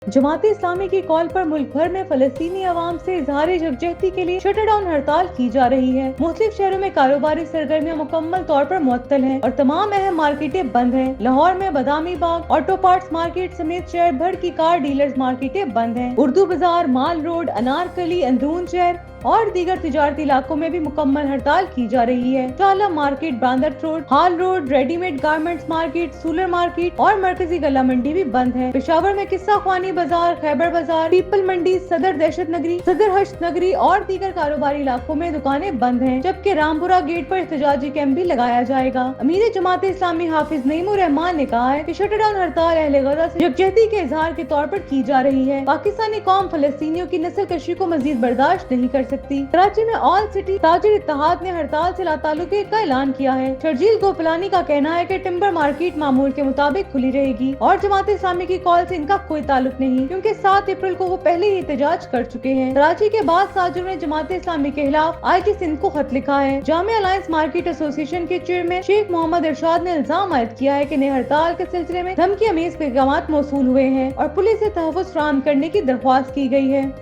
जमात इस्लामी की कॉल पर मुल्क भर में फलस्तीनी अवाम से इजहार यकजहती के लिए शटर डाउन हड़ताल की जा रही है। मुख्तलिफ शहरों में कारोबारी सरगर्मियां मुकम्मल तौर पर मुअत्तल हैं और तमाम अहम मार्केटें बंद हैं। लाहौर में Badami Bagh, auto parts market समेत शहर भर की कार डीलर्स मार्केटें बंद हैं। उर्दू बाजार, माल रोड, अनारकली, अंदरून शहर और दीगर तिजारती इलाकों में भी मुकम्मल हड़ताल की जा रही है। Tala market, Bandar road, Hall road, readymade garments market, सूलर मार्केट और मरकजी गला मंडी भी बंद है। पेशावर में किस्सा ख्वानी बाजार, खैबर बाजार, पीपल मंडी, सदर दहशत नगरी, सदर हश्त नगरी और दीगर कारोबारी इलाकों में दुकानें बंद हैं, जबकि रामपुरा गेट पर एहतजाजी कैंप भी लगाया जाएगा। अमीर जमात इस्लामी हाफिज नईमुर रहमान ने कहा है कि शटर डाउन हड़ताल अहले गजा से यकजहती के इजहार के तौर पर की जा रही है। पाकिस्तानी कौम फलस्तीनियों की नस्ल कशी को मजीद बर्दाश्त नहीं कर सकती। कराची में ऑल सिटी ताजिर इत्तेहाद ने हड़ताल से लाताल्लुकी का ऐलान किया है। शर्जील गोपलानी का कहना है कि टिम्बर मार्केट मामूल के मुताबिक खुली रहेगी और जमात इस्लामी की कॉल से इनका कोई ताल्लुक नहीं, क्योंकि 7 अप्रैल को वो पहले ही एहतजाज कर चुके हैं। कराची के बाद साजिरों ने जमात इस्लामी के खिलाफ IG सिंध को खत लिखा है। जामिया अलायंस मार्केट एसोसिएशन के चेयरमैन शेख मोहम्मद इरशाद ने इल्जाम आयद किया है कि नए हड़ताल के सिलसिले में धमकी अमेज पैगाम मौसूल हुए हैं और पुलिस से तहफ़्फ़ुज़ फराहम करने की दरख्वास्त की गई है।